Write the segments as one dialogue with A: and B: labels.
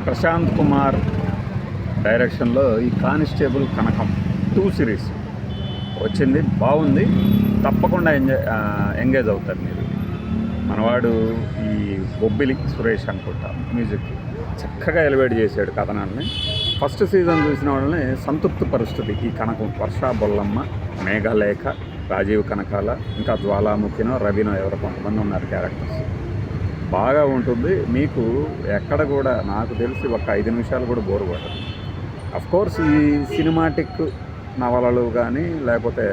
A: ప్రశాంత్ కుమార్ డైరెక్షన్లో ఈ కానిస్టేబుల్ కనకం 2 సిరీస్ వచ్చింది. బాగుంది, తప్పకుండా ఎంగేజ్ అవుతారు మీరు. మనవాడు ఈ బొబ్బిలి సురేష్ అనుకుంటా మ్యూజిక్ చక్కగా ఎలివేట్ చేశాడు కథనాన్ని. ఫస్ట్ సీజన్ చూసిన వాళ్ళని సంతృప్తి పరుస్తుంది ఈ కనకం. వర్ష బొల్లమ్మ, మేఘలేఖ, రాజీవ్ కనకాల, ఇంకా జ్వాలాముఖినో రవినో ఎవరో కొంతమంది ఉన్నారు క్యారెక్టర్స్. బాగా ఉంటుంది మీకు. ఎక్కడ కూడా నాకు తెలిసి ఒక 5 నిమిషాలు కూడా బోరు పడదు. అఫ్కోర్స్ ఈ సినిమాటిక్ నవలలు కానీ లేకపోతే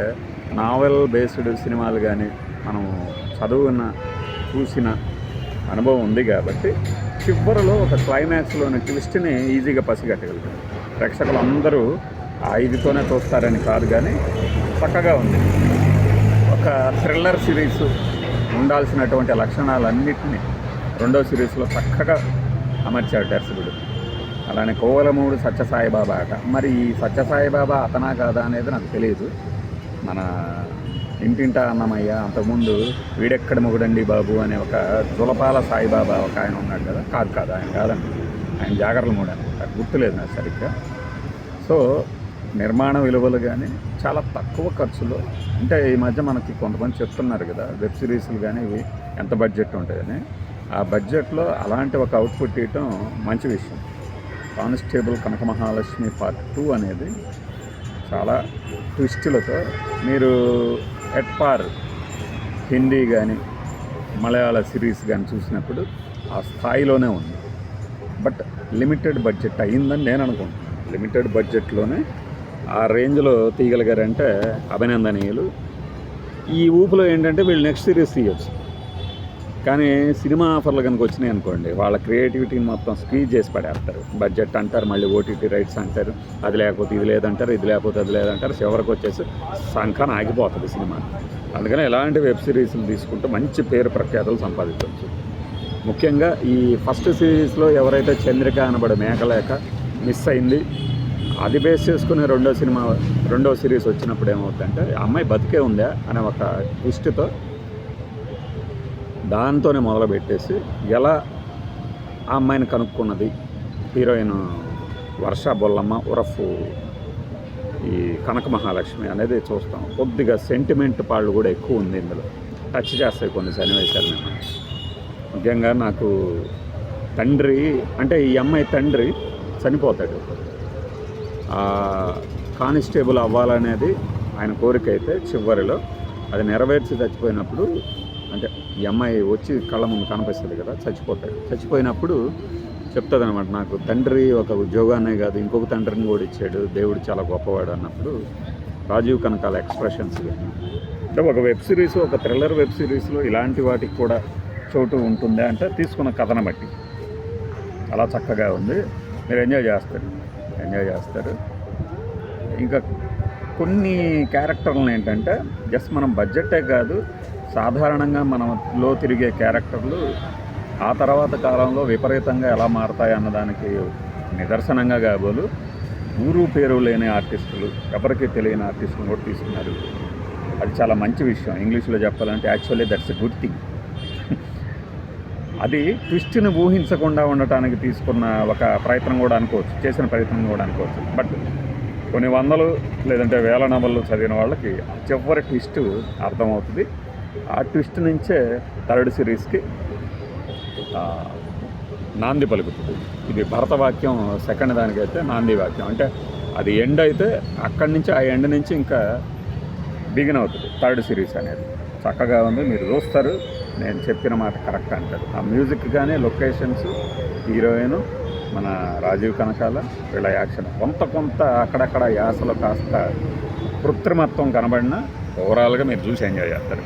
A: నావెల్ బేస్డ్ సినిమాలు కానీ మనం చదువున్న చూసిన అనుభవం ఉంది కాబట్టి చివరిలో ఒక క్లైమాక్స్లోని ట్విస్ట్ని ఈజీగా పసిగట్టగలుగుతారు. ప్రేక్షకులు అందరూ ఆ 5తోనే చూస్తారని కాదు, కానీ చక్కగా ఉంది. ఒక థ్రిల్లర్ సిరీస్ ఉండాల్సినటువంటి లక్షణాలన్నింటినీ 2వ సిరీస్లో చక్కగా అమర్చాడు దర్శకుడు. అలానే కోవలమూడు సత్యసాయిబాబా ఆట. మరి ఈ సత్యసాయిబాబా అతనా కాదా అనేది నాకు తెలియదు. మన ఇంటింటా అన్నమయ్య, అంతకుముందు వీడెక్కడ మొగుడండి బాబు అనే ఒక జులపాల సాయిబాబా ఒక ఆయన ఉన్నాడు కదా. కాదు ఆయన కాదండి, ఆయన జాగర్ల మూడు అనుకుంటారు, గుర్తులేదు నాకు సరిగ్గా. సో నిర్మాణ విలువలు కానీ చాలా తక్కువ ఖర్చులో, అంటే ఈ మధ్య మనకి కొంతమంది చెప్తున్నారు కదా వెబ్ సిరీస్లు కానీ ఇవి ఎంత బడ్జెట్ ఉంటాయని. ఆ బడ్జెట్లో అలాంటి ఒక అవుట్పుట్ ఇవ్వటం మంచి విషయం. కానిస్టేబుల్ కనక మహాలక్ష్మి పార్ట్ 2 అనేది చాలా ట్విస్టులతో మీరు ఎట్పార్ హిందీ కానీ మలయాళ సిరీస్ కానీ చూసినప్పుడు ఆ స్థాయిలోనే ఉంది. బట్ లిమిటెడ్ బడ్జెట్ అయ్యిందని నేను అనుకుంటున్నాను. లిమిటెడ్ బడ్జెట్లోనే ఆ రేంజ్లో తీయగలిగారంటే అభినందనీయులు. ఈ ఊపులో ఏంటంటే వీళ్ళు నెక్స్ట్ సిరీస్ తీయచ్చు. కానీ సినిమా ఆఫర్లు కనుక వచ్చినాయి అనుకోండి, వాళ్ళ క్రియేటివిటీని మొత్తం స్క్వీజ్ చేసి పడేస్తారు. బడ్జెట్ అంటారు, మళ్ళీ ఓటీటీ రైట్స్ అంటారు, అది లేకపోతే ఇది లేదంటారు, ఇది లేకపోతే అది లేదంటారు, చివరికి వచ్చేసి సంఖాన ఆగిపోతుంది సినిమా. అందుకని ఎలాంటి వెబ్ సిరీస్లు తీసుకుంటే మంచి పేరు ప్రఖ్యాతలు సంపాదించవచ్చు. ముఖ్యంగా ఈ ఫస్ట్ సిరీస్లో ఎవరైతే చంద్రిక అనబడే మేఘలేఖ మిస్ అయింది, అది బేస్ చేసుకుని 2వ సిరీస్ వచ్చినప్పుడు ఏమవుతుందంటే అమ్మాయి బతికే ఉందా అనే ఒక ట్విస్ట్తో దాంతోనే మొదలుపెట్టేసి ఎలా ఆ అమ్మాయిని కనుక్కున్నది హీరోయిన్ వర్ష బొల్లమ్మ ఉరఫ్ ఈ కనక మహాలక్ష్మి అనేది చూస్తాం. కొద్దిగా సెంటిమెంట్ పాళ్ళు కూడా ఎక్కువ ఉంది ఇందులో, టచ్ చేస్తాయి కొన్ని సన్నివేశాలు. మేము ముఖ్యంగా నాకు తండ్రి అంటే ఈ అమ్మాయి తండ్రి చనిపోతాడు. కానిస్టేబుల్ అవ్వాలనేది ఆయన కోరిక అయితే చివరిలో అది నెరవేర్చి చచ్చిపోయినప్పుడు, అంటే ఈ అమ్మాయి వచ్చి కళ్ళ ముందు కనిపిస్తుంది కదా, చచ్చిపోయినప్పుడు చెప్తుంది అనమాట, నాకు తండ్రి ఒక ఉద్యోగాన్నే కాదు ఇంకొక తండ్రిని కూడా ఇచ్చాడు, దేవుడు చాలా గొప్పవాడు అన్నప్పుడు రాజీవ్ కనకాల ఎక్స్ప్రెషన్స్. అంటే ఒక వెబ్ సిరీస్, ఒక థ్రిల్లర్ వెబ్ సిరీస్లో ఇలాంటి వాటికి కూడా చోటు ఉంటుంది అంటే తీసుకున్న కథను బట్టి అలా చక్కగా ఉంది. మీరు ఎంజాయ్ చేస్తారు. ఇంకా కొన్ని క్యారెక్టర్లను ఏంటంటే జస్ట్ మనం బడ్జెటే కాదు, సాధారణంగా మనలో తిరిగే క్యారెక్టర్లు ఆ తర్వాత కాలంలో విపరీతంగా ఎలా మారతాయి అన్నదానికి నిదర్శనంగా కాబోలు ఊరు పేరు లేని ఆర్టిస్టులు, ఎవరికి తెలియని ఆర్టిస్టులు కూడా తీసుకున్నారు. అది చాలా మంచి విషయం. ఇంగ్లీష్లో చెప్పాలంటే actually that's a good thing. అది ట్విస్ట్ని ఊహించకుండా ఉండటానికి తీసుకున్న ఒక ప్రయత్నం కూడా అనుకోవచ్చు, చేసిన ప్రయత్నం కూడా అనుకోవచ్చు. బట్ కొన్ని వందలు లేదంటే వేల నవళ్ళు చదివిన వాళ్ళకి చివరి ట్విస్ట్ అర్థమవుతుంది. ఆ ట్విస్ట్ నుంచే 3rd సిరీస్కి నాంది పలుకుతుంది. ఇది భరతవాక్యం, సెకండ్ దానికైతే నాంది వాక్యం. అంటే అది ఎండ్ అయితే అక్కడి నుంచి ఆ ఎండ్ నుంచి ఇంకా బిగిన్ అవుతుంది 3rd సిరీస్ అనేది. చక్కగా ఉంది, మీరు చూస్తారు. నేను చెప్పిన మాట కరెక్ట్ అంటారు. ఆ మ్యూజిక్ కానీ, లొకేషన్స్, హీరోయిన్ మన రాజీవ్ కనకాల, వీళ్ళ యాక్షన్ కొంత అక్కడక్కడ యాసలో కాస్త కృత్రిమత్వం కనబడినా ఓవరాల్గా మీరు చూసి ఎంజాయ్ చేస్తారు.